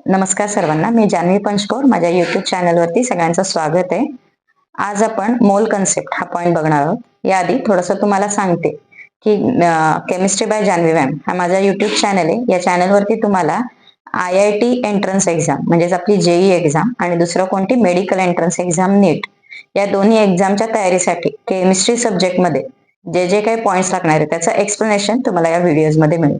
नमस्कार सर्वांना, मी जान्हवी पंचकोर. माझ्या युट्यूब चॅनलवरती सगळ्यांचं स्वागत आहे. आज आपण मोल कन्सेप्ट हा पॉइंट बघणार आहोत. याआधी थोडंसं तुम्हाला सांगते की केमिस्ट्री बाय जान्हवी मॅम हा माझा युट्यूब चॅनल आहे. या चॅनलवरती तुम्हाला IIT एंट्रन्स एक्झाम म्हणजेच आपली JEE एक्झाम आणि दुसरं कोणती मेडिकल एंट्रन्स एक्झाम नीट या दोन्ही एक्झामच्या तयारीसाठी केमिस्ट्री सब्जेक्टमध्ये जे जे काही पॉइंट्स लागणार आहे त्याचं एक्सप्लेनेशन तुम्हाला या व्हिडिओजमध्ये मिळेल.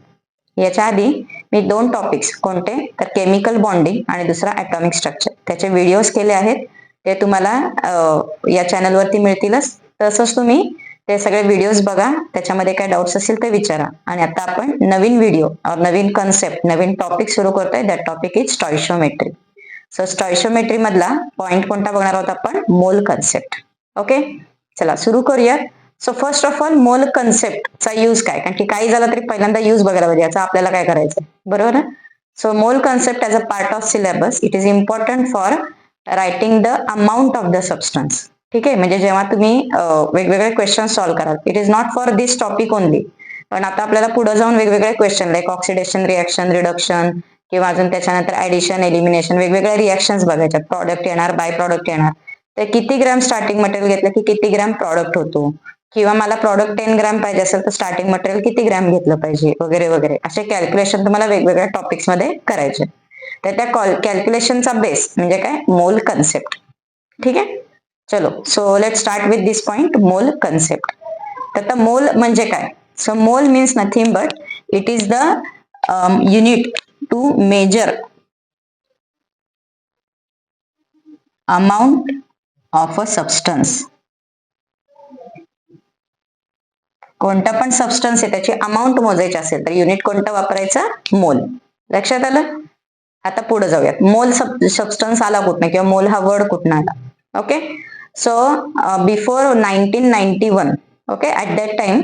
याच्या आधी मी 2 टॉपिक्स कोणते तर केमिकल बॉन्डिंग आणि दुसरा ॲटॉमिक स्ट्रक्चर त्याचे व्हिडिओज केले आहेत. ते तुम्हाला या चॅनलवरती मिळतीलच. तसंच तुम्ही ते सगळे व्हिडिओज बघा, त्याच्यामध्ये काय डाऊट्स असतील ते विचारा. आणि आता आपण नवीन व्हिडिओ नवीन कन्सेप्ट नवीन टॉपिक सुरू करतोय. That topic is stoichiometry. So stoichiometry मधला पॉइंट कोणता बघणार आहोत आपण? मोल कन्सेप्ट. ओके, चला सुरू करूया. सो फर्स्ट ऑफ ऑल मोल कन्सेप्टचा यूज काय, कारण की काही झालं तरी पहिल्यांदा यूज बघायला पाहिजे याचा आपल्याला काय करायचं, बरोबर ना. सो मोल concept as a part of syllabus it is important for writing the amount of the substance. ठीक आहे, म्हणजे जेव्हा तुम्ही वेगवेगळे क्वेश्चन सॉल्व्ह कराल, it is not for this topic only. पण आता आपल्याला पुढे जाऊन वेगवेगळे question like oxidation reaction reduction किंवा अजून त्याच्यानंतर ऍडिशन एलिमिनेशन वेगवेगळ्या रिएक्शन्स बघायच्या. प्रॉडक्ट येणार, बाय प्रॉडक्ट येणार. तर किती ग्रॅम स्टार्टिंग मटेरियल घेतलं की किती ग्रॅम प्रॉडक्ट होतो, किंवा मला प्रॉडक्ट 10 ग्रॅम पाहिजे असेल तर स्टार्टिंग मटेरियल किती ग्रॅम घेतलं पाहिजे वगैरे वगैरे असे कॅल्क्युलेशन तुम्हाला वेगवेगळ्या टॉपिक्स मध्ये करायचे. तर त्या कॅल्क्युलेशनचा बेस म्हणजे काय? मोल कन्सेप्ट. ठीक आहे, चलो so let start with this point mole concept. तर मोल म्हणजे काय? So mole means nothing but it is the unit to measure amount of a substance. कोणता पण सबस्टन्स आहे त्याची अमाऊंट मोजायची असेल तर युनिट कोणतं वापरायचं? मोल. लक्षात आलं? आता पुढे जाऊयात. मोल सबस्टन्स आला कुठनं किंवा मोल हा वर्ड कुठनं आला? Okay, so before 1991 okay at that time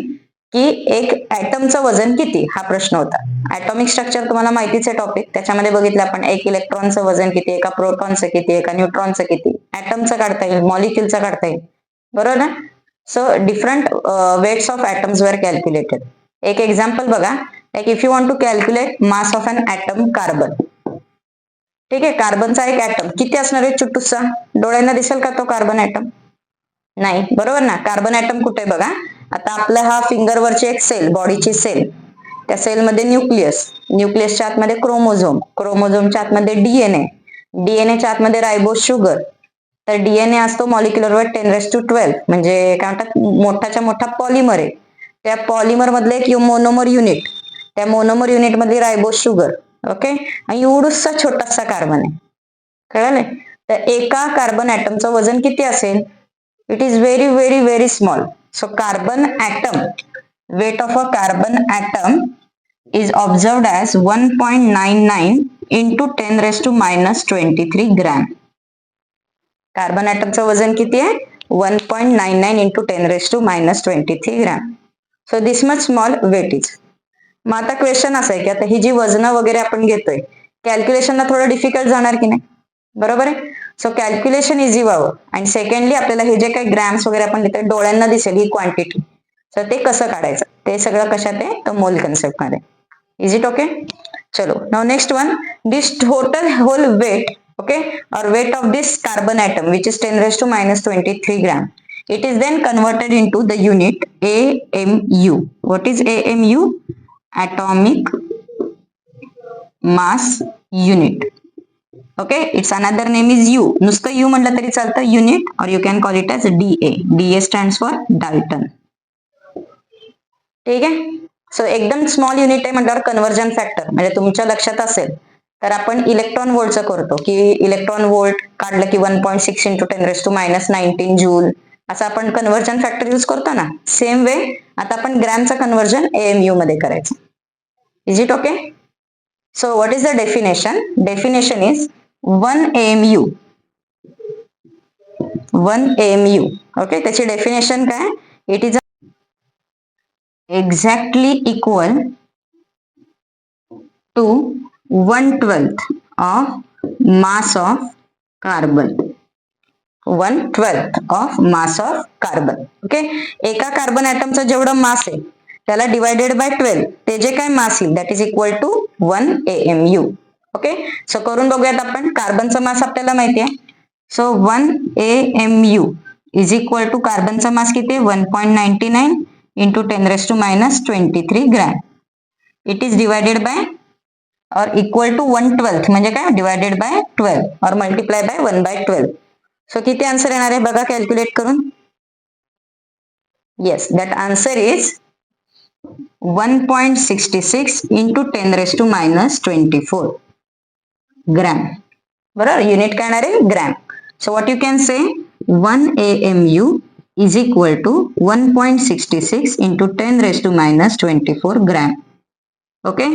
की एक ऍटमचं वजन किती हा प्रश्न होता. ऍटॉमिक स्ट्रक्चर तुम्हाला माहितीच आहे टॉपिक. त्याच्यामध्ये बघितलं आपण एक इलेक्ट्रॉनचं वजन किती, एका प्रोटॉनचं किती, एका न्यूट्रॉनचं किती, ऍटमचं काढता येईल, मॉलिक्युलचं काढता येईल, बरोबर ना. So different weights of atoms were calculated. एक एक्झाम्पल बघा, like if you want to calculate mass of an atom carbon. ठीक आहे, कार्बनचा एक ऍटम किती असणार आहे? छोटूसा. डोळ्यांना दिसेल का तो कार्बन ऍटम? नाही, बरोबर ना. कार्बन ऍटम कुठे बघा, आता आपला हा फिंगरवरची एक सेल, बॉडीची सेल, त्या सेलमध्ये न्यूक्लियस, न्यूक्लियसच्या आतमध्ये क्रोमोझोम, क्रोमोझोमच्या आतमध्ये डीएनए, डीएनएच्या आतमध्ये रायबोज शुगर. तर डीएनए असतो मॉलिक्युलर वेट 10⁻12 म्हणजे काय म्हणतात मोठाच्या मोठा पॉलिमर आहे. त्या पॉलिमर मधलं एक मोनोमर युनिट, त्या मोनोमर युनिट मधली रायबोज शुगर. ओके, आणि एवढूसा छोटासा कार्बन आहे. कळाले? तर एका कार्बन ॲटमचं वजन किती असेल? It is very very very small. So carbon atom, weight of a carbon atom is observed as 1.99 into 10⁻⁻23 gram. Carbon ॲटमचं वजन किती आहे? 1.99 into 10⁻⁻23 gram. So this much small weight is. मग आता क्वेश्चन असा आहे की आता ही जी वजनं वगैरे आपण घेतोय कॅल्क्युलेशनला थोडं डिफिकल्ट जाणार की नाही, बरोबर आहे. सो कॅल्क्युलेशन इझी व्हावं आणि सेकंडली आपल्याला हे जे काही ग्रॅम्स वगैरे आपण घेतोय डोळ्यांना दिसेल ही क्वांटिटी, तर ते कसं काढायचं ते सगळं कशात आहे? तर मोल कन्सेप्ट मध्ये. Is it okay? चलो now next one, this total whole weight okay or weight of this carbon atom which is 10⁻⁻23 gram, it is then converted into the unit AMU. What is AMU? Atomic mass unit. Okay, its another name is U. नुसतं U म्हटलं तरी चालतं, unit, or you can call it as DA. DA stands for Dalton. ठीक आहे. So एकदम small unit आहे म्हटल्यावर conversion factor म्हणजे तुमच्या लक्षात असेल तर आपण इलेक्ट्रॉन व्होल्टचं करतो की इलेक्ट्रॉन व्होल्ट काढलं की 1.6 into 10⁻⁻19 जूल असं आपण कन्व्हर्जन फॅक्टर यूज करतो ना. सेम वे आता आपण ग्रॅमचं कन्व्हर्जन AMU मध्ये करायचं. Is it okay? So what is the definition? Definition is 1 AMU. 1 AMU okay, त्याची डेफिनेशन काय? It is exactly equal to 1/12 of mass of carbon. 1/12 of mass of carbon. Okay, एका carbon ॲटमचं जेवढं मास आहे त्याला divided by 12 ते जे काय mass येईल that is equal to 1 AMU. Okay, so करून बघूयात आपण. कार्बनचा मास आपल्याला माहिती आहे. So 1 AMU is equal to कार्बनचा मास किती आहे 1.99 into 10⁻23 gram. It is divided by or equal to 1/12 म्हणजे काय divided by 12 or multiply by 1/12. So किती आन्सर येणार आहे बघा कॅल्क्युलेट करून. Yes, that answer is 1.66 into 10⁻24 gram. बरोबर, युनिट काय येणार आहे gram. So what you can say 1 AMU is equal to 1.66 into 10⁻24 gram. Okay,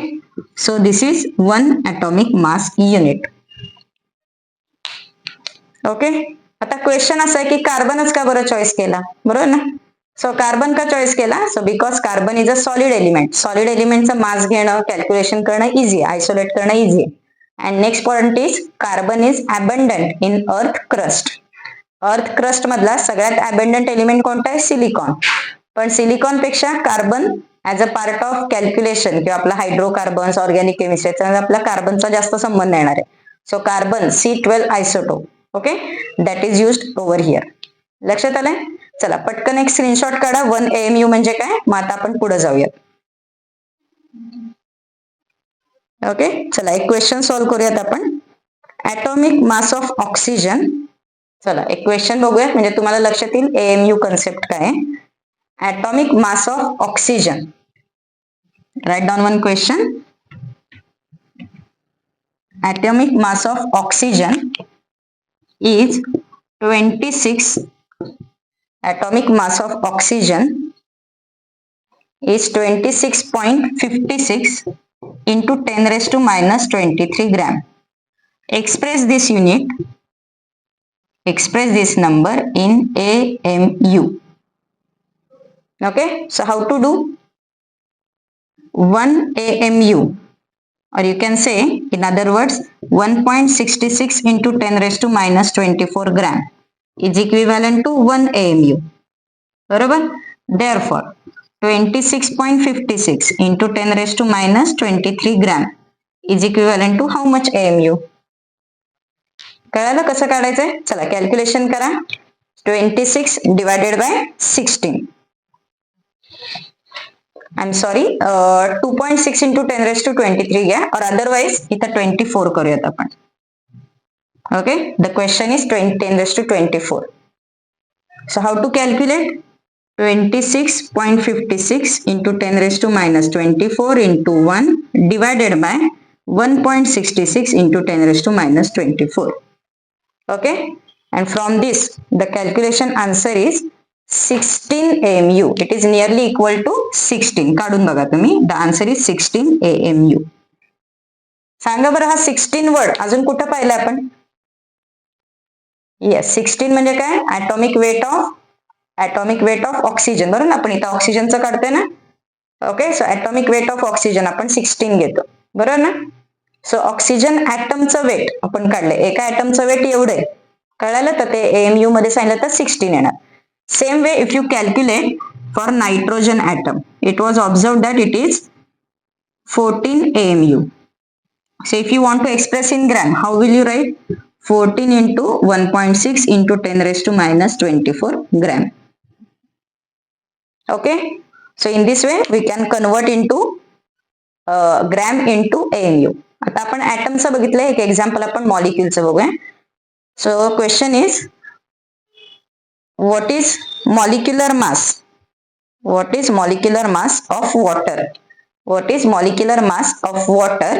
so this is 1 atomic mass unit. Okay, आता क्वेश्चन असा आहे की कार्बनच का बरं चॉईस केला, बरोबर ना. सो कार्बन का चॉईस केला, so because carbon is a solid element. Solid एलिमेंटचं मास घेणं, कॅल्क्युलेशन करणं इझी आहे, आयसोलेट करणं इझी आहे. And next point is carbon is abundant in earth crust. Earth crust मधला सगळ्यात अबंडंट एलिमेंट कोणता आहे सिलिकॉन. पण सिलिकॉन पेक्षा carbon as a part of calculation किंवा आपला हायड्रोकार्बन्स ऑर्गॅनिक केमिस्ट्री आपला कार्बनचा जास्त संबंध येणार आहे. So carbon C12 isotope. Okay, that is used over here. लक्षात आलंय. चला पटकन एक स्क्रीनशॉट काढा 1 AMU म्हणजे काय. मग आता आपण पुढे जाऊयात. ओके, चला एक क्वेश्चन सॉल्व्ह करूयात आपण. Atomic mass of oxygen. चला एक क्वेश्चन बघूयात म्हणजे तुम्हाला लक्षात येईल AMU कन्सेप्ट काय आहे. Atomic mass of oxygen. Write down one question. Atomic mass of oxygen is 26. Atomic mass of oxygen is 26.56 into 10⁻23 gram. Express this unit. Express this number in AMU. Okay, so how to do 1 AMU, or you can say in other words 1.66 into 10⁻24 gram is equivalent to 1 AMU. बरोबर, therefore 26.56 into 10⁻23 gram is equivalent to how much AMU. कळालं कसं काढायचंय. चला calculation करा. 26 divided by 16. I'm sorry, 2.6 into 10⁻23 घ्या, और otherwise इथं 24 करूयात आपण. Okay, the question is 10⁻24. So how to calculate 26.56 into 10⁻24 into 1 divided by 1.66 into 10⁻24. Okay, and from this the calculation answer is 16 AMU. It is nearly equal to 16. काढून बघा तुम्ही. The answer is 16 AMU. सांगा बरं हा 16 word अजून कुठं पाहिलं आपण. येस, 16 म्हणजे काय ऍटॉमिक वेट ऑफ ऑक्सिजन. बरोबर ना, आपण इथं ऑक्सिजनचं काढतोय ना. Okay, so atomic weight of oxygen आपण 16 घेतो. बरोबर ना. सो ऑक्सिजन ऍटमचं वेट आपण काढलंय. एका ऍटमचं वेट एवढं आहे. कळालं तर ते AMU मध्ये सांगितलं तर 16 येणार. Same way, if you calculate for nitrogen atom, it was observed that it is 14 AMU. So if you want to express in gram, how will you write? 14 into 1.6 into 10⁻24 gram. Okay, so in this way we can convert into gram into AMU. आता आपण ऍटमचं बघितलंय, एक example आपण मॉलिक्युलचं बघूया. So question is, what is molecular mass? What is molecular mass of water? What is molecular mass of water?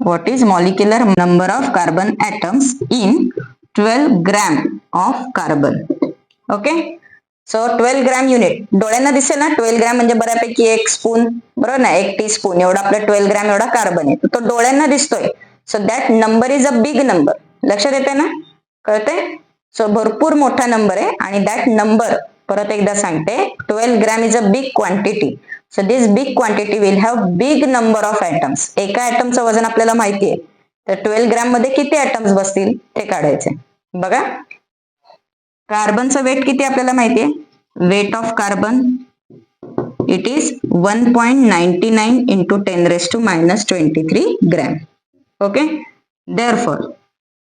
What is molecular number of carbon atoms in 12 gram of carbon? Okay, so 12 gram unit डोळ्यांना दिसेल ना. 12 gram म्हणजे बऱ्यापैकी एक spoon, बरोबर ना, एक teaspoon एवढा आपला 12 ग्रॅम एवढा कार्बन आहे. तो डोळ्यांना दिसतोय. So that number is a big number. लक्षात येते ना, कळते. सो भरपूर मोठा नंबर आहे आणि दॅट नंबर परत एकदा सांगते 12 gram is a big quantity. So this big quantity will have big number of atoms. एका ॲटमचं वजन आपल्याला माहिती आहे, तर 12 ग्रॅम मध्ये किती ॲटम्स बसतील ते काढायचे. बघा, कार्बनचं वेट किती आपल्याला माहिती आहे. Weight of carbon it is 1.99 into 10⁻23 gram. Okay, therefore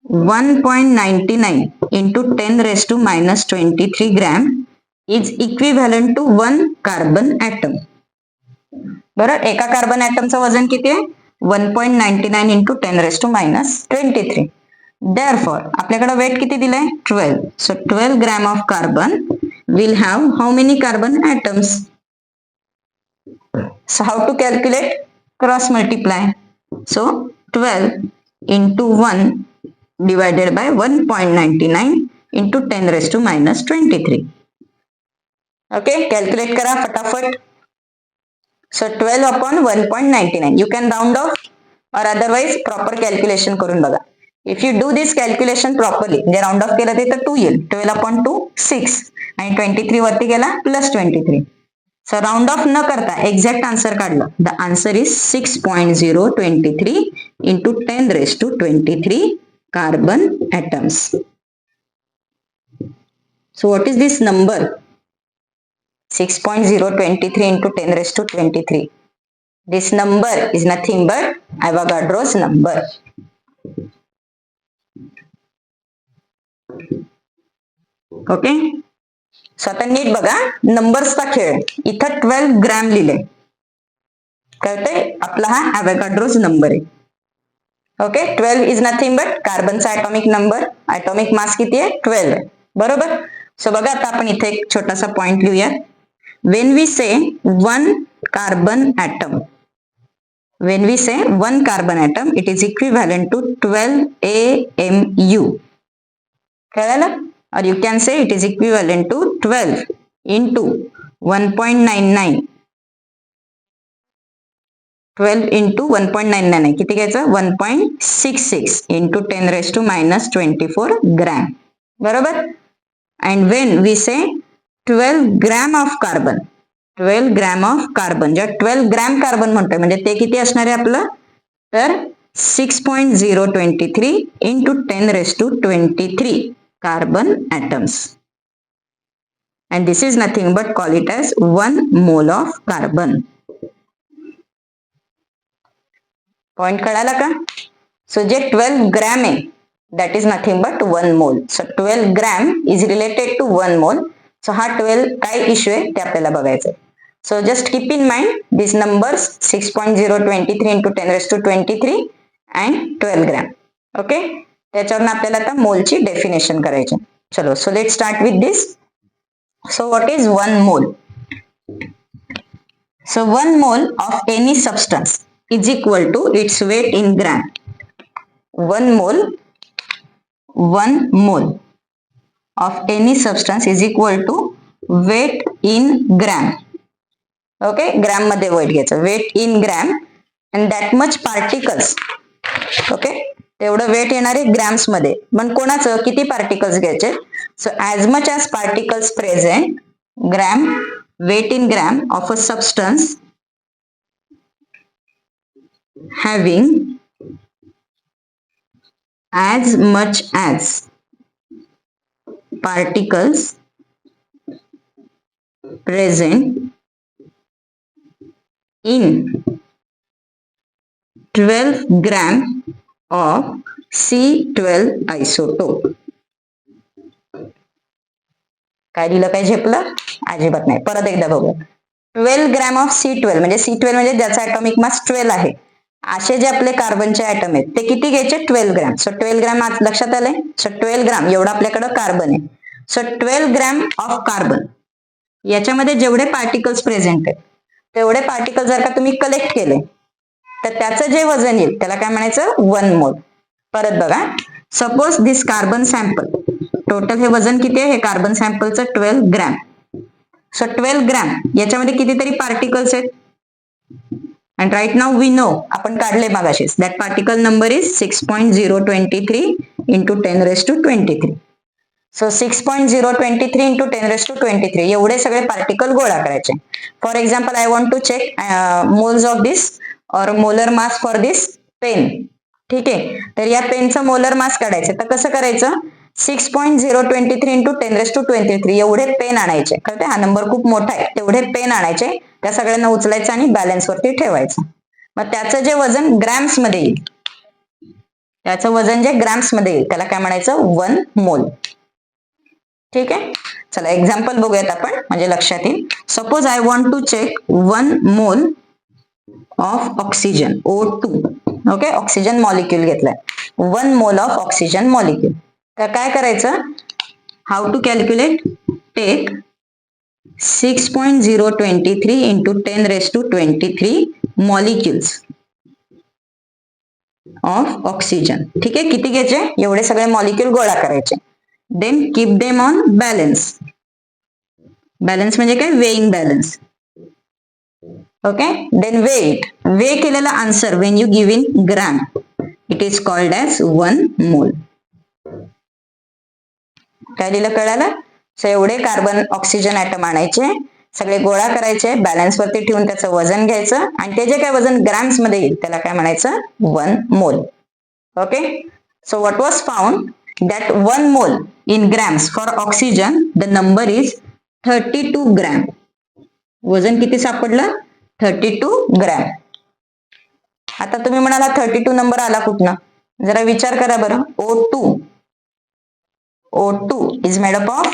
1.99 into 10 raised to minus 23 gram is equivalent to 1 carbon atom. बरं, एका कार्बन ॲटमचं वजन किती आहे? 1.99 into 10 raised to minus 23. Therefore, आपल्याकडे वेट किती दिलंय? 12. So 12 gram of carbon will have how many carbon atoms? So how to calculate? Cross multiply. So 12 into 1 divided by 1.99 into 10 raised to minus 23. Okay, calculate करा फटाफट. So 12 upon 1.99. You can round off or otherwise proper calculation करून बघा. If you do this calculation properly, म्हणजे round of केलं ते तर 2 येईल. 12 upon 2 6 आणि 23 वरती गेला प्लस 23. सो राऊंड ऑफ न करता एक्झॅक्ट आन्सर काढलं. The answer is 6.023 into 10 raised to 23 carbon atoms. So what is this number? 6.023 into 10 raised to 23. This number is nothing but Avogadro's number. Okay, so आता नीट बघा नंबर्सचा खेळ. इथं 12 gram लिहिले, कळतंय? आपला हा ॲव्होगाड्रोज नंबर आहे. ओके, 12 इज नथिंग बट कार्बनचा ॲटॉमिक नंबर. ॲटॉमिक मास किती आहे? 12 आहे. बरोबर. सो बघा आता आपण इथे एक छोटासा पॉइंट लिहूया. When we say one carbon atom, when we say one carbon atom, it is equivalent to 12 AMU. कळलं? Or you can say it is equivalent to 12 into 1.99. 12 into 1.99 किती घ्यायचं? 1.66 into 10 raised to minus 24 gram. बरोबर. And when we say 12 gram of carbon, 12 gram of carbon, जेव्हा 12 gram carbon म्हणतोय म्हणजे ते किती असणार आहे आपलं? तर 6.023 into 10 raised to 23 carbon atoms. And this is nothing but call it as 1 mole of carbon. Point कळाला का? सो जे 12 ग्रॅम आहे that is nothing but 1 mole. So 12 gram is related to 1 mole. So हा 12 काय issue आहे ते आपल्याला बघायचं. So just keep in mind this numbers 6.023 into 10 raised to 23 and 12 gram. Okay, त्याच्यावरून आपल्याला आता मोलची डेफिनेशन करायची. चलो, so let start with this. So what is 1 mole? So 1 mole of any substance is equal to its weight in gram. 1 mole of any substance is equal to weight in gram. Okay, gram मध्ये weight घ्यायचं, weight in gram and that much particles. Okay, तेवढं weight येणार आहे grams मध्ये. पण कोणाचं किती particles घ्यायचे? So as much as particles present gram, weight in gram of a substance having as much as particles present in 12 gram of C12 isotope. काय लिहिलं, काय झेपलं? अजिबात नाही. परत एकदा बघू. 12 ग्रॅम ऑफ C12 म्हणजे C12 म्हणजे ज्याचा ॲटॉमिक मास 12 आहे. असे जे आपले कार्बनचे ॲटम आहेत ते किती घ्यायचे? 12 ग्रॅम. सो 12 ग्रॅम लक्षात आलंय. सो 12 ग्रॅम एवढं आपल्याकडे कार्बन आहे. सो 12 ग्रॅम ऑफ कार्बन याच्यामध्ये जेवढे पार्टिकल्स प्रेझेंट आहेत तेवढे पार्टिकल जर का तुम्ही कलेक्ट केले तर त्याचं जे वजन येईल त्याला काय म्हणायचं? 1 मोल. परत बघा, सपोज दिस कार्बन सॅम्पल, टोटल हे वजन किती आहे हे कार्बन सॅम्पलचं? 12 ग्रॅम. सो 12 ग्रॅम याच्यामध्ये कितीतरी पार्टिकल्स आहेत. And right now we know, आपण काढले मागाशीच, that particle number is 6.023 into 10 raised to 23. So 6.023 into 10 raised to 23 एवढे सगळे पार्टिकल गोळा करायचे. For example I want to check moles of this or molar mass for this pen. ठीक आहे, तर या पेनचं मोलर मास काढायचं. तर कसं करायचं? 6.023 into 10 raised to 23 एवढे पेन आणायचे. कळते? हा नंबर खूप मोठा आहे. तेवढे पेन आणायचे, त्या सगळ्यांना उचलायचं आणि बॅलन्स वरती ठेवायचं. मग त्याचं जे वजन ग्रॅम्स मध्ये येईल त्याचं वजन जे ग्रॅम्स मध्ये येईल त्याला काय म्हणायचं 1 मोल. ठीक आहे, चला एक्झाम्पल बघूयात आपण म्हणजे लक्षात येईल. Suppose I want to check 1 mole of oxygen O2. Okay, oxygen molecule घेतलाय, 1 मोल ऑफ ऑक्सिजन मॉलिक्यूल. तर काय करायचं, how to calculate, take 6.023 into 10 raised to 23 molecules of oxygen. ठीक आहे, किती घ्यायचे, एवढे सगळे मॉलिक्यूल गोळा करायचे. Then keep them on balance. Balance म्हणजे काय, weighing balance. Okay, then weigh केलेला answer when you give in gram, it is called as 1 मोल. काय लिहिलं कळालं? सो एवढे कार्बन ऑक्सिजन ऍटम आणायचे, सगळे गोळा करायचे, बॅलन्स वरती ठेवून त्याचं वजन घ्यायचं आणि ते जे काय वजन ग्रॅम्स मध्ये येईल त्याला काय म्हणायचं 1 mole. Okay, so what was found that 1 मोल in grams for oxygen, the number is 32 gram. वजन किती सापडलं, 32 ग्रॅम. आता तुम्ही म्हणाला 32 नंबर आला कुठनं, जरा विचार करा बरं. O2 is made up of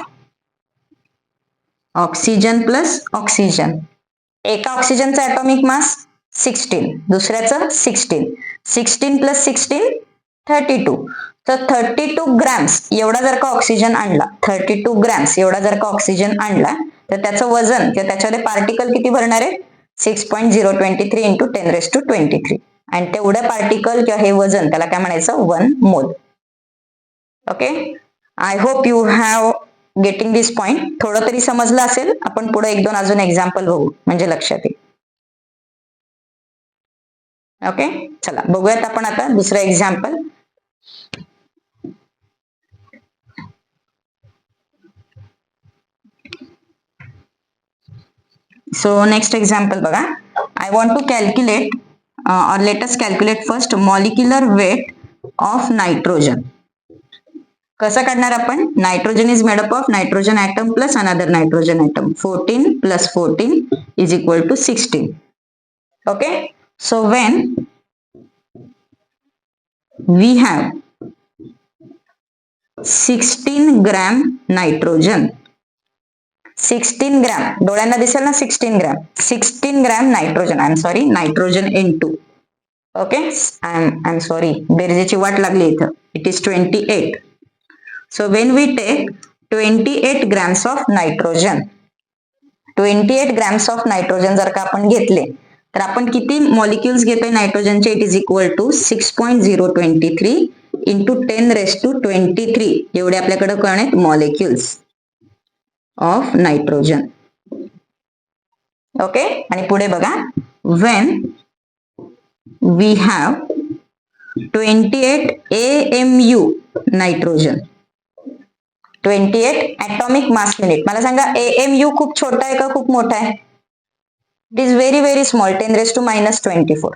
oxygen plus oxygen. एका ऑक्सिजनचा ॲटॉमिक मास 16, दुसऱ्याचं 16 प्लस 16 32. तर 32 ग्रॅम्स एवढा जर का ऑक्सिजन आणला, 32 ग्रॅम्स एवढा जर का ऑक्सिजन आणला तर त्याचं वजन किंवा त्याच्यामध्ये पार्टिकल किती भरणार आहे, 6.023 into 10 raised to 23. आणि तेवढं पार्टिकल किंवा हे वजन त्याला काय म्हणायचं 1 mole. Okay, I hope you have getting this point. थोडं तरी समजलं असेल. आपण पुढे 1-2 अजून एक्झाम्पल बघू म्हणजे लक्षात येईल. ओके, चला बघूयात आपण आता दुसरं एक्झाम्पल. सो नेक्स्ट एक्झाम्पल बघा. I want to calculate or let us calculate first molecular weight of nitrogen. कसं काढणार आपण, nitrogen is made up of nitrogen atom plus another nitrogen atom. 14 plus 14 is equal to 16. Okay, so when we have 16 gram nitrogen, 16 gram डोळ्यांना दिसेल ना, 16 gram, 16 gram nitrogen, I am sorry nitrogen N2. Okay, I am sorry, बेरजेची वाट लागली इथं. It is 28. So when we take 28 grams of nitrogen, 28 grams of nitrogen जर का आपण घेतले तर आपण किती मॉलिक्युल्स घेतोय नायट्रोजनचे, it is equal to 6.023 into 10 raised to 23 एवढे आपल्याकडे कोण आहेत मॉलिक्युल्स ऑफ नायट्रोजन. ओके, आणि पुढे बघा, when we have 28 AMU nitrogen, 28 atomic mass unit. मला सांगा AMU खूप छोटा आहे का खूप मोठा आहे? It is very very small, 10 raised to minus 24.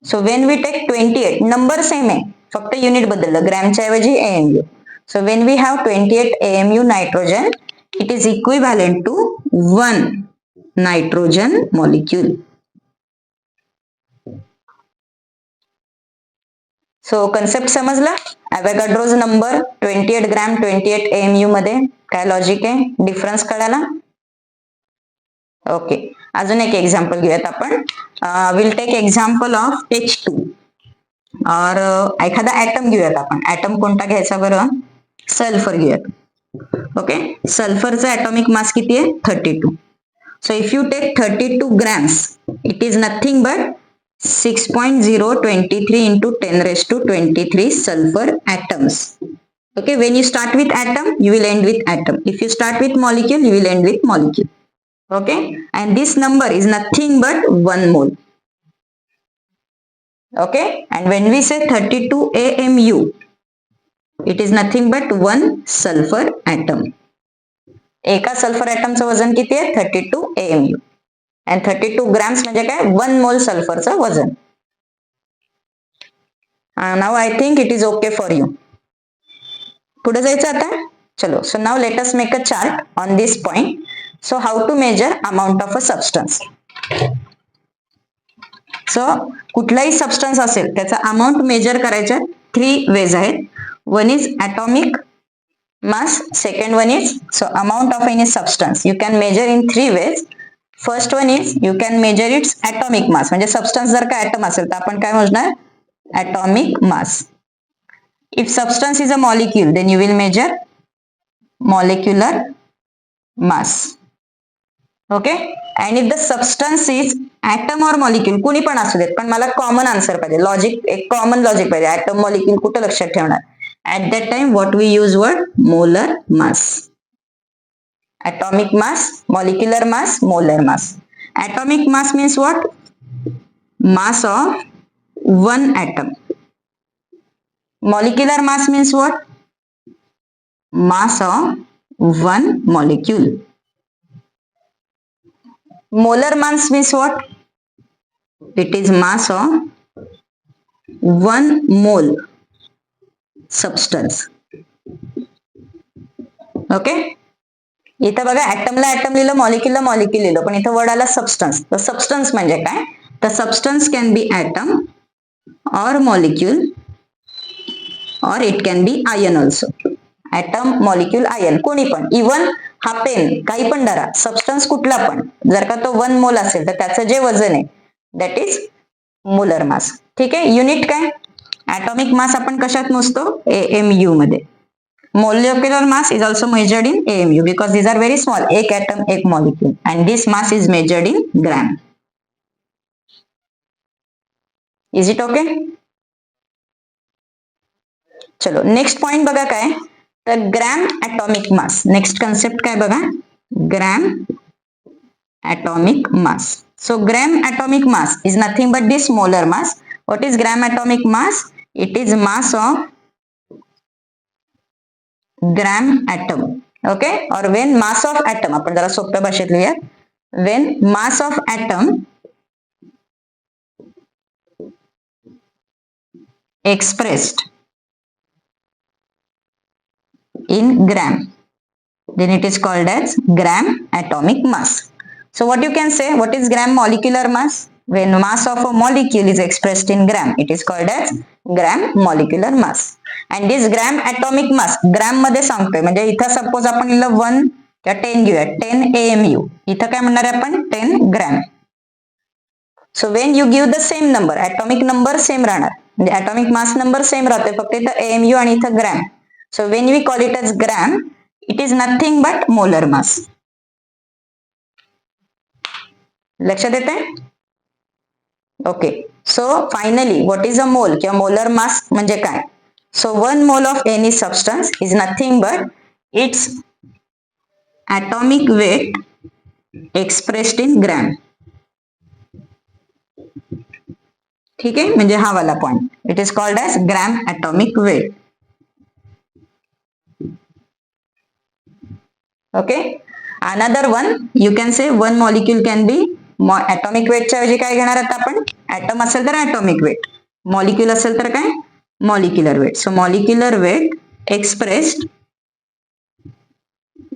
So when we take 28, number same आहे, फक्त युनिट बदललं, ग्रॅमच्या ऐवजी AMU. So when we have 28 AMU nitrogen, it is equivalent to 1 nitrogen molecule. So concept समजला? ॲव्होगाड्रोज नंबर 28 ग्रॅम 28 AMU मध्ये काय logic आहे, difference कळाला? Okay, अजून एक एक्झाम्पल घेऊयात आपण. Will take example of H2 और एखादा ॲटम घेऊयात आपण. ॲटम कोणता घ्यायचा बरं, सल्फर घेऊयात. ओके, सल्फरचा ॲटॉमिक मास किती आहे 32. So if you take 32 grams, it is nothing but 6.023 into 10 raised to 23 sulfur atoms. Okay, when you start with atom, you will end with atom. If you start with molecule, you will end with molecule. Okay, and this number is nothing but 1 mole. Okay, and when we say 32 AMU, it is nothing but 1 sulfur atom. एका sulphur ॲटमचं वजन किती आहे 32 AMU. and 32 grams म्हणजे काय 1 mole सल्फरचं वजन. Now I think it is okay for you. पुढे जायचं आता, चलो. So now let us make a chart on this point. So how to measure amount of a substance. So कुठलाही substance असेल त्याचा अमाऊंट मेजर करायचं 3 वेज आहेत. One is atomic mass, second one is so amount of any substance you can measure in 3 ways. First one is you can measure its atomic mass, म्हणजे substance जर का atom असेल तर आपण काय मोजणार? Atomic mass. If substance is a molecule then you will measure molecular mass. Okay. And if the substance is atom और molecule, कुणी पण असू देत, पण मला कॉमन आन्सर पाहिजे, लॉजिक, एक कॉमन लॉजिक पाहिजे. ऍटम मॉलिक्यूल कुठं लक्षात ठेवणार? At that time what we use word? Molar mass. atomic mass, molecular mass, molar mass. Atomic mass means what? Mass of one atom. Molecular mass means what? Mass of one molecule. Molar mass means what? It is mass of 1 mole substance. Okay. इथं बघा ऍटमला atom लिहिलं, मॉलिक्यूलला molecule लिहिलं, पण इथं word आला substance. तर substance म्हणजे काय? तर सबस्टन्स कॅन बी ऍटम और मॉलिक्यूल और it can be ion also. Atom, molecule, ion, कोणी पण. इवन हा पेन, काही पण धरा, सबस्टन्स कुठला पण, जर का तो 1 मोल असेल तर त्याचं जे वजन आहे दॅट इज मोलर मास. ठीक आहे. युनिट काय? ऍटॉमिक मास आपण कशात मोजतो? AMU मध्ये. Molecular mass is also measured in AMU because these are very small, एक ऍटम एक molecule, and this mass is measured in gram. Is it okay? चलो नेक्स्ट पॉइंट बघा काय, तर gram atomic mass. Next concept काय बघा? Gram atomic mass. So gram atomic mass is nothing but this molar mass. What is gram atomic mass? It is mass of gram atom. Okay. Or when mass of atom, आपण जरा सोप्या भाषेत लिहूया. When mass of atom expressed in gram, then it is called as gram atomic mass. So what you can say, what is gram molecular mass? When mass of a molecule is expressed in gram, it is called as gram molecular mass. And this gram atomic mass, gram मध्ये सांगतोय, म्हणजे इथं suppose आपण लिहिलं 1 किंवा 10 घेऊया, 10 AMU. इथं काय म्हणणार आहे आपण? 10 gram. So Wien you give the same number, atomic number same राहणार, म्हणजे ऍटॉमिक मास नंबर सेम राहतोय, फक्त इथं AMU आणि इथं gram. So when we call it as gram, it is nothing but molar mass. लक्षात येते? Okay. So finally what is a mole किंवा मोलर मास म्हणजे काय? So 1 mole of any substance is nothing but its atomic weight expressed in gram. ठीक आहे, म्हणजे हा वाला point. It is called as gram atomic weight. Okay. Another one you can say 1 molecule can be, atomic weight च्या ऐवजी काय घेणार आता आपण? ऍटम असेल तर atomic weight, मॉलिक्यूल असेल तर काय? Molecular weight. So molecular weight expressed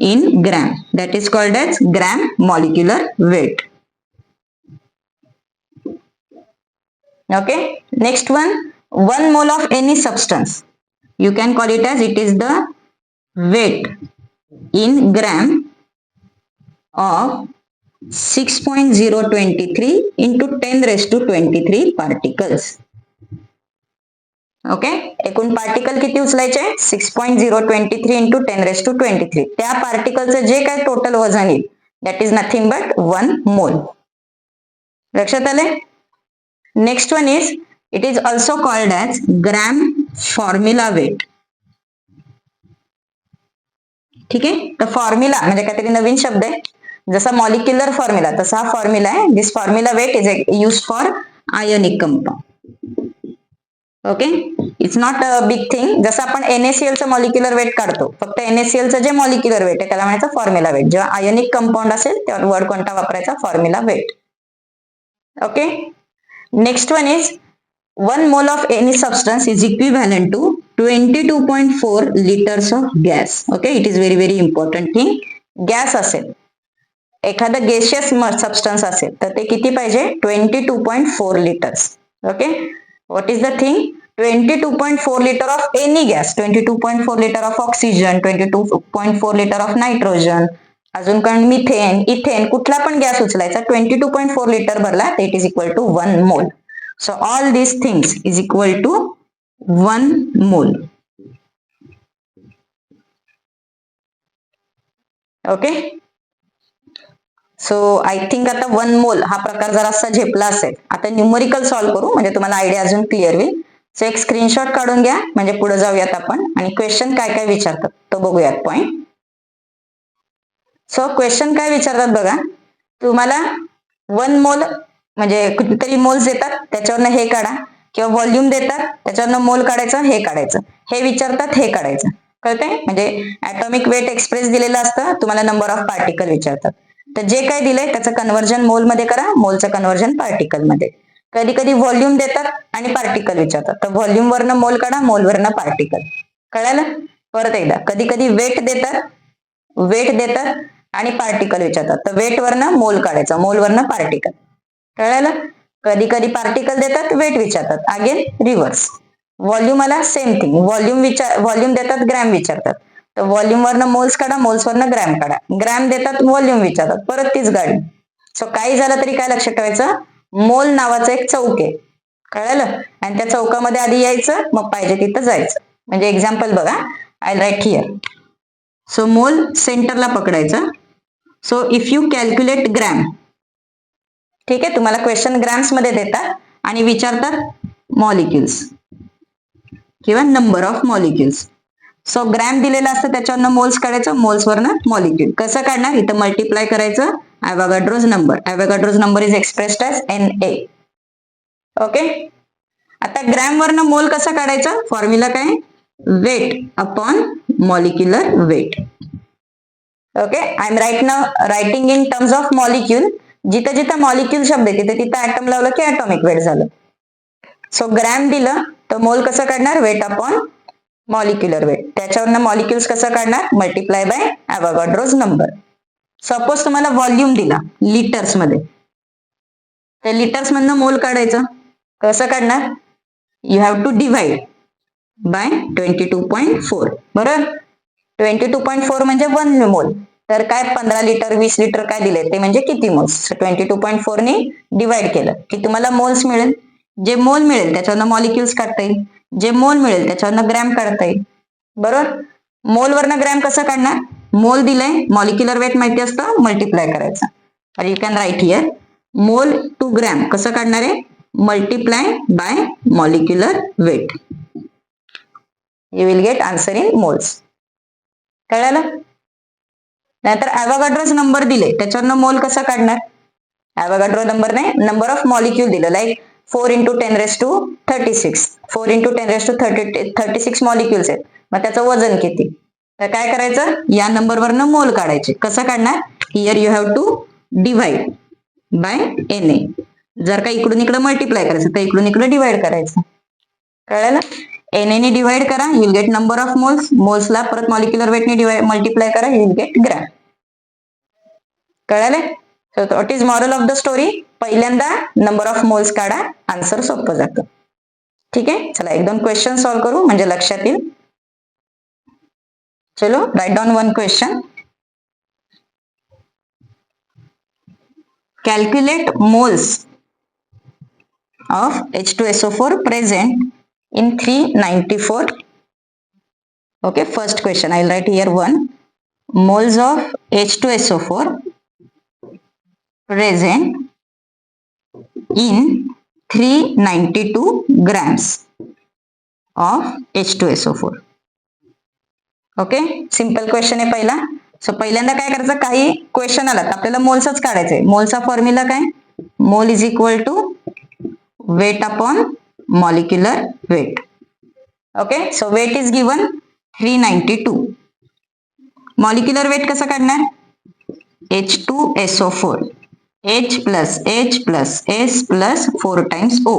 in gram, that is called as gram molecular weight. Okay. Next one, 1 mole of any substance, you can call it as, it is the weight in gram of 6.023 into 10 raised to 23 particles. Okay. एकूण particle किती उचलायचे? 6.023 into 10 raise to 23. त्या पार्टिकलचं जे काय total वजन येईल that is nothing but 1 mole. लक्षात आले? Next one is, it is also called as gram formula weight. ठीक आहे. तर फॉर्म्युला म्हणजे काहीतरी नवीन शब्द आहे. जसा मॉलिक्युलर फॉर्म्युला तसा हा फॉर्म्युला आहे. This formula weight is use for ionic compound. Okay. It's not a big thing. जसं आपण NaCl चं मॉलिक्युलर वेट काढतो, फक्त NaCl चं जे मॉलिक्युलर वेट आहे त्याला म्हणायचं फॉर्म्युला वेट. जेव्हा आयोनिक कंपाऊंड असेल तेव्हा वर्ड कोणता वापरायचा? Formula weight. Okay. Next one is 1 mole of any substance is equivalent to 22.4 litres of gas. Okay. It is very very important thing. Gas असेल, एखादं गॅशियस सबस्टन्स असेल तर ते किती पाहिजे? 22.4 litres. Okay. What is the thing? 22.4 liter of any gas, 22.4 liter of oxygen, 22.4 liter of nitrogen, अजून कारण methane, ethane, कुठला पण गॅस उचलायचा, 22.4 लिटर भरला तर it is equal to 1 mole. So all these things is equal to 1 mole. Okay, so I think आता 1 मोल हा प्रकार जरासा झेपला असेल. आता न्यूमरिकल सॉल्व्ह करू म्हणजे तुम्हाला आयडिया अजून क्लिअर होईल. सो एक स्क्रीनशॉट काढून घ्या म्हणजे पुढे जाऊयात आपण आणि क्वेश्चन काय काय विचारतात तो बघूयात पॉइंट. सो क्वेश्चन काय विचारतात बघा, तुम्हाला 1 मोल म्हणजे कितीतरी मोल्स देतात त्याच्यावरनं हे काढा, किंवा व्हॉल्यूम देतात त्याच्यावरनं मोल काढायचं, हे काढायचं, हे विचारतात, हे काढायचं. कळतंय? म्हणजे ऍटॉमिक वेट एक्सप्रेस दिलेलं असतं, तुम्हाला नंबर ऑफ पार्टिकल विचारतात. तर जे काय दिलंय त्याचं कन्व्हर्जन मोल मध्ये करा, मोलचं कन्व्हर्जन पार्टिकल मध्ये. कधी कधी व्हॉल्यूम देतात आणि पार्टिकल विचारतात, तर व्हॉल्यूम वरनं मोल काढा, मोल वरनं पार्टिकल. कळालं? परत एकदा, कधी कधी वेट देतात आणि पार्टिकल विचारतात, तर वेट वरनं मोल काढायचा, मोल वरनं पार्टिकल. कळालं? कधी कधी पार्टिकल देतात, वेट विचारतात, अगेन रिव्हर्स. व्हॉल्यूम आला सेम थिंग, व्हॉल्यूम देतात, ग्रॅम विचारतात, तर व्हॉल्यूम वरनं मोल्स काढा, मोल्स वरनं ग्रॅम काढा. ग्रॅम देतात, व्हॉल्यूम विचारतात, परत तीच गाडी. सो काही झालं तरी काय लक्षात ठेवायचं, मोल नावाचं एक चौक आहे. कळालं? आणि त्या चौकामध्ये आधी यायचं, मग पाहिजे तिथं जायचं. म्हणजे एक्झाम्पल बघा, आय राईट हिअर. सो मोल सेंटरला पकडायचं. So if you calculate gram, ठीक आहे, तुम्हाला क्वेश्चन ग्रॅम्स मध्ये देतात आणि विचारतात मॉलिक्युल्स किंवा number of molecules. So gram दिलेलं असतं त्याच्यावरनं मोल्स काढायचं, मोल्स वरनं मॉलिक्युल. कसं काढणार, इथं मल्टिप्लाय करायचं Avogadro's number. Avogadro's number is expressed as Na. Okay, आता ग्रॅम वरनं मोल कसं काढायचं, फॉर्म्युला काय, weight upon molecular weight. Okay, I am writing in terms of molecule. जिथं जिथं मॉलिक्युल शब्द आहे तिथे तिथं ऍटम लावलं की ऍटॉमिक वेट झालं. सो ग्रॅम दिलं तर मोल कसं काढणार, वेट अपॉन मॉलिक्युलर वेट. त्याच्यावरनं मॉलिक्युल्स कसं काढणार, multiply by Avogadro's number. Suppose तुम्हाला व्हॉल्यूम दिला लिटर्स मध्ये, तर लिटर्स मधनं मोल काढायचं, कसं काढणार, you have to divide by 22.4. बरोबर, 22.4 म्हणजे 1 मोल. तर काय 15 लिटर 20 लिटर काय दिले ते म्हणजे किती मोल्स. 22.4 ने डिवाइड केलं की तुम्हाला मोल्स मिळेल. जे मोल मिळेल त्याच्यावरनं मॉलिक्युल्स काढता येईल, जे मोल मिळेल त्याच्यावरनं ग्रॅम काढता येईल. बरोबर, मोल वरनं ग्रॅम कसं काढणार, मोल दिलंय, मॉलिक्युलर वेट माहिती असतं, मल्टिप्लाय करायचं. तर you can write here mole to gram कसं काढणार आहे, multiply by molecular weight. You will get answer in moles. कळलं? नाहीतर ॲव्होगाड्रोज नंबर दिले त्याच्यावरनं मोल कसा काढणार, ॲव्होगाड्रो नंबर नाही, नंबर ऑफ मॉलिक्युल दिलं, लाईक 4 × 10⁻36, 4 × 10⁻36 मॉलिक्युल्स आहेत, मग त्याचं वजन किती. तर काय करायचं, या नंबरवरनं मोल काढायचे. कसं काढणार, here you have to divide by Na. जर का इकडून इकडे मल्टिप्लाय करायचं तर इकडून इकडे डिवाइड करायचं. कळलं? Na ने डिवाइड करा, you will get number of moles, मोल्सला परत मॉलिक्युलर वेटने मल्टिप्लाय करा, यू विल गेट ग्रॅम. कळाले? So what is moral of the story, पहिल्यांदा नंबर ऑफ मोल्स काढा, आन्सर सोपं जातं. ठीक आहे, चला 1-2 क्वेश्चन सॉल्व्ह करू म्हणजे लक्षात येईल. चलो write down 1 question. Calculate moles of H2SO4 present in 394. Okay, first question I will write here 1. Moles of H2SO4 present in 392 grams of H2SO4. Okay, simple question आहे पहिला. सो पहिल्यांदा काय करायचं, काही क्वेश्चन आला तर आपल्याला मोल्सच काढायचंय. मोलचा फॉर्म्युला काय, mole is equal to weight upon molecular weight. Okay, so weight is given 392. Molecular weight कसं काढणार, H2SO4, H plus H plus S plus 4 times O.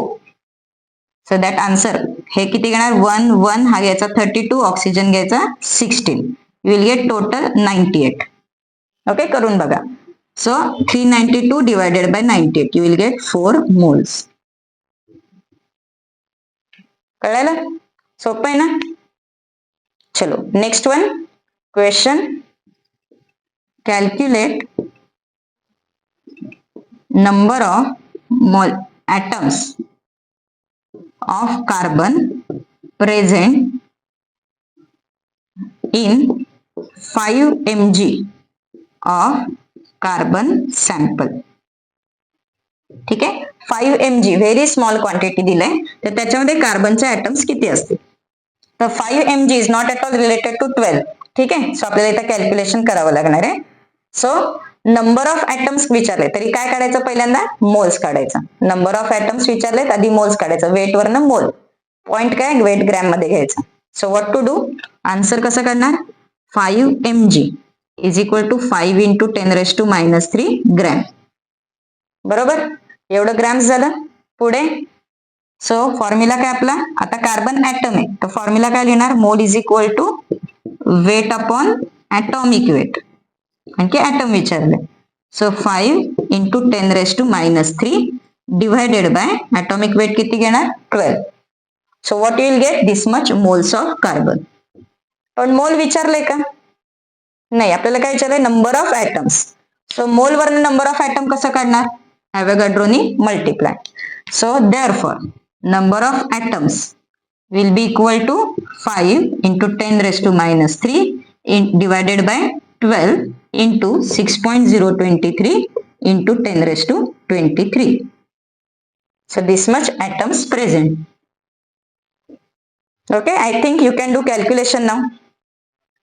So that answer हे किती घेणार, 1 1 हा घ्यायचा 32, ऑक्सिजन घ्यायचा 16, you will get total 98. Okay, करून बघा. So 392 divided by 98, you will gate 4 moles. कळायला? सोपं आहे ना? चलो next one question. Calculate number of atoms of carbon present in 5 mg of carbon sample. ठीक आहे, 5 mg व्हेरी स्मॉल क्वांटिटी दिलंय, तर त्याच्यामध्ये कार्बनचे ऍटम्स किती असतील? तर 5 mg is not at all related to 12. ठीक आहे, सो आपल्याला इथं कॅल्क्युलेशन करावं लागणार आहे. सो नंबर ऑफ ऍटम्स विचारले तरी काय काढायचं? पहिल्यांदा मोल्स काढायचा. नंबर ऑफ ऍटम्स विचारलेत, आधी मोल्स काढायचं. वेट वरनं मोल, पॉइंट काय वेट ग्रॅम मध्ये घ्यायचा. So what to do? Answer कसं करणार? 5 mg is equal to 5 into 10⁻³ gram. बरोबर, एवढं ग्रॅम्स झालं. पुढे सो फॉर्म्युला काय आपला? आता कार्बन ऍटम आहे, तर फॉर्म्युला काय लिहिणार? Mole is equal to weight upon atomic weight. आणखी ऍटम विचारले. So 5 into 10⁻³ divided by atomic weight किती घेणार? 12. So what you will get? This much moles of carbon. पण मोल विचारले का? नाही, आपल्याला काय विचारलंय? Number of atoms. So mole वरनं नंबर ऑफ ऍटम कसं काढणार? ॲव्होगाड्रोनी multiply. So therefore number of atoms will be equal to 5 into 10⁻³ divided by 12 into 6.023 into 10⁻23. So this much atoms present. Okay, I think you can do calculation now.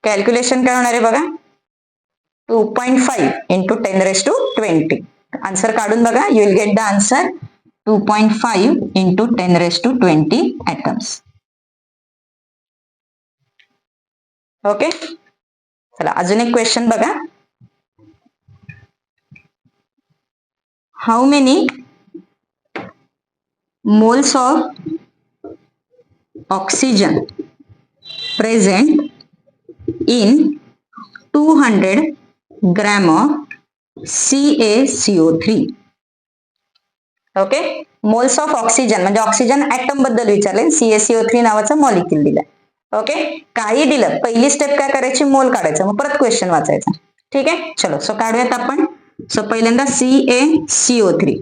Calculation काय होणार आहे बघा? 2.5 into 10⁻20. Answer काढून बघा, you will get the answer 2.5 into 10⁻20 atoms. Okay, चला अजून एक question बघा. How many moles of oxygen present in 200 gram of CaCO3. Okay, moles of oxygen म्हणजे ऑक्सिजन ऍटम बद्दल विचारले. CaCO3 नावाचं मॉलिक्यूल दिलं. ओके, काही दिलं, पहिली स्टेप काय करायची? मोल काढायचं, मग परत क्वेश्चन वाचायचा. ठीक आहे, चलो सो काढूयात आपण. सो पहिल्यांदा CaCO3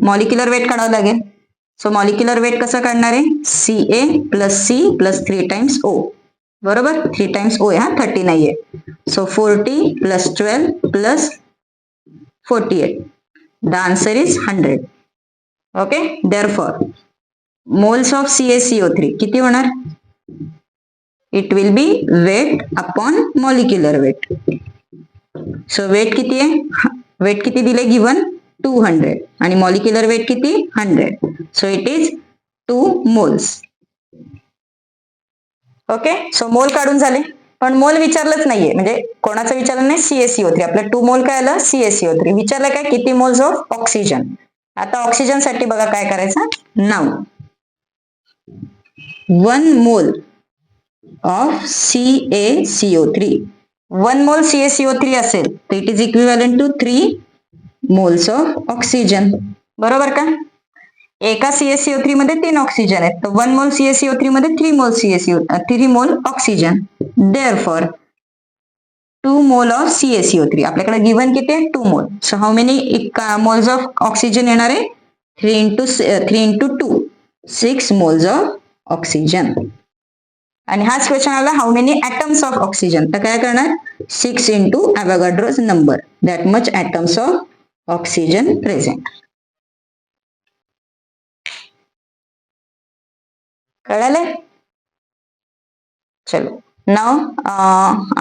मॉलिक्युलर वेट काढावं लागेल. सो मॉलिक्युलर वेट कसं काढणार आहे? Ca plus C plus 3 times O. बरोबर, 3 टाइम्स O आहे हा, 30 नाहीये. So 40 plus 12 plus 48. The answer is 100. Okay, therefore moles of CaCO3 किती होणार? It will be weight upon molecular weight. So weight किती आहे? वेट किती दिले गिवन? 200 आणि मॉलिक्युलर वेट किती? 100. So it is 2 moles. Okay, so मोल काढून झाले, पण मोल विचारलंच नाहीये, म्हणजे कोणाचं विचारलं नाही? CaCO3. आपलं 2 मोल काय आलं? CaCO3. विचारलं काय? किती मोल्स ऑफ ऑक्सिजन. आता ऑक्सिजन साठी बघा काय करायचं. नाव 1 मोल ऑफ CaCO3. 1 मोल CaCO3 असेल तर it is equivalent to 3 moles of oxygen. बरोबर का? एका CaCO3 मध्ये 3 ऑक्सिजन आहेत, तर 1 मोल CaCO3 मध्ये 3 मोल oxygen. Therefore 2 mole of CaCO3. आपल्याकडे गिव्हन किती आहे? 2 मोल. So how many moles of oxygen येणार आहे? 3 इंटू 2 6 मोल्स ऑफ ऑक्सिजन. आणि हाच क्वेश्चन आला how many atoms of oxygen, तर काय करणार? 6 into Avogadro's number, that much atoms of oxygen present. कळालं? चलो now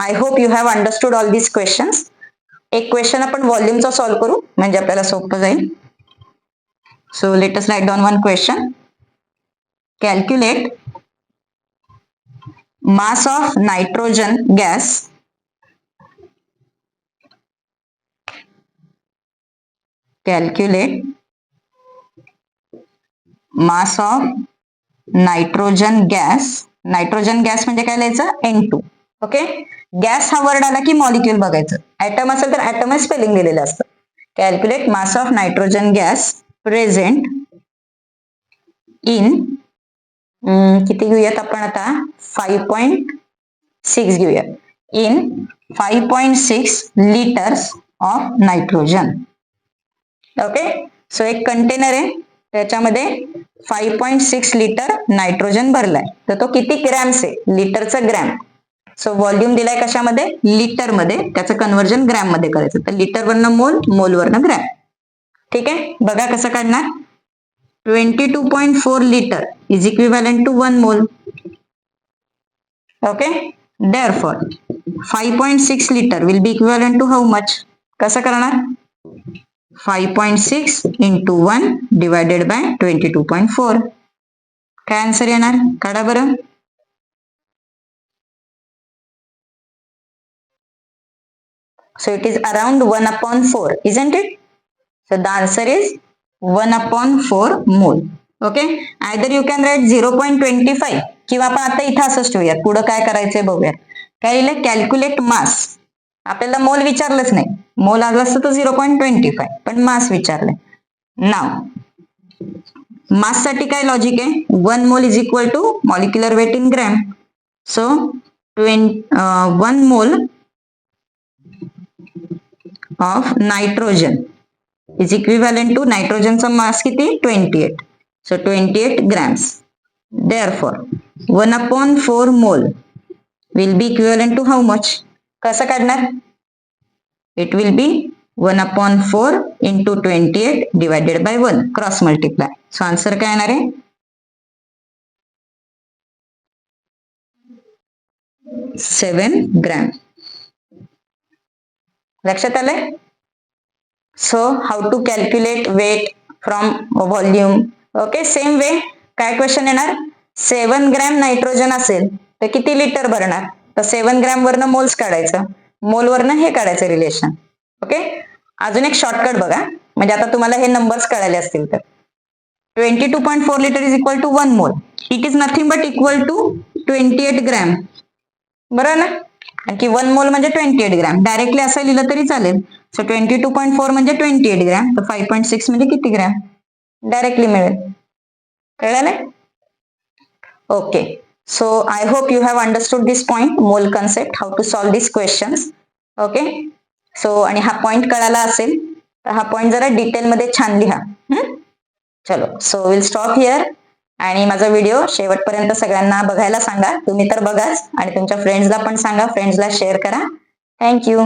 I hope you have understood all these questions. एक क्वेश्चन आपण व्हॉल्यूमचा सॉल्व्ह करू, म्हणजे आपल्याला सोपं जाईल. So let us write down one question. Calculate mass of nitrogen gas calculate mass of nitrogen gas. Nitrogen gas म्हणजे काय लिहायचं? N2. ओके, गॅस हा वर्ड आला की मॉलिक्यूल बघायचं. ऍटम असेल तर ऍटम स्पेलिंग दिलेलं असतं. Calculate mass of nitrogen gas present in किती घेऊयात आपण आता 5.6 घेऊयात. In 5.6 litres of nitrogen. Okay, so एक कंटेनर आहे, त्याच्यामध्ये 5.6 लिटर नायट्रोजन भरलाय. तर तो किती ग्रॅम्स आहे? लिटरचा ग्रॅम. सो व्हॉल्यूम दिलाय कशामध्ये? लिटर मध्ये. त्याचं कन्व्हर्जन ग्रॅम मध्ये करायचं. तर लिटर वरनं मोल, मोल वरनं ग्रॅम. ठीक आहे, बघा कसं काढणार. 22.4 litre is equivalent to 1 mole. Okay, therefore 5.6 litre will be equivalent to how much? कसं करणार? 5.6 into 1 divided by 22.4. काय आन्सर येणार? काढा बरं. So it is around 1/4, isn't it? So the answer is 1/4 mole. Okay, either you can write 0.25 किंवा आपण आता इथं असंच ठेवूयात. पुढं काय करायचंय बघूयात. काय लिहिलं? कॅल्क्युलेट मास. आपल्याला मोल विचारलंच नाही. मोल आलं असतं तर 0.25, पण मास विचारलंय. नाव मास साठी काय लॉजिक आहे? 1 mole is equal to molecular weight in gram. So 1 mole of nitrogen is equivalent to नायट्रोजनचा मास किती? 28. So 28 grams. Therefore 1/4 mole will be equivalent to how much? कसं काढणार? It will be 1/4 into 28 divided by 1. Cross multiply. So answer काय येणार आहे? 7 gram. लक्षात आलंय? So how to calculate weight from volume. Okay, same way काय question येणार? 7 gram nitrogen असेल तर किती लिटर भरणार? तर 7 ग्रॅम वरनं मोल्स काढायचं, मोल वरनं हे काढायचं रिलेशन. ओके, अजून एक शॉर्टकट बघा, म्हणजे आता तुम्हाला हे नंबर्स कळाले असतील तर. 22.4 litre is equal to 1 mole. It is nothing but equal to 28 gram. बरोबर ना? आणखी 1 मोल म्हणजे 28 ग्रॅम. डायरेक्टली असं लिहिलं तरी चालेल. सो 22.4 म्हणजे 28 ग्रॅम, तर 5.6 म्हणजे किती ग्रॅम? डायरेक्टली मिळेल. कळलं ना? Okay, so I hope you have understood this point, mole concept, how to solve this questions. Okay, so आणि हा पॉइंट कळाला असेल तर हा पॉइंट जरा डिटेलमध्ये छान लिहा. चलो, सो विल स्टॉप हिअर. आणि माझा व्हिडिओ शेवटपर्यंत सगळ्यांना बघायला सांगा. तुम्ही तर बघाच आणि तुमच्या फ्रेंड्सला पण सांगा, फ्रेंड्सला शेअर करा. थँक्यू.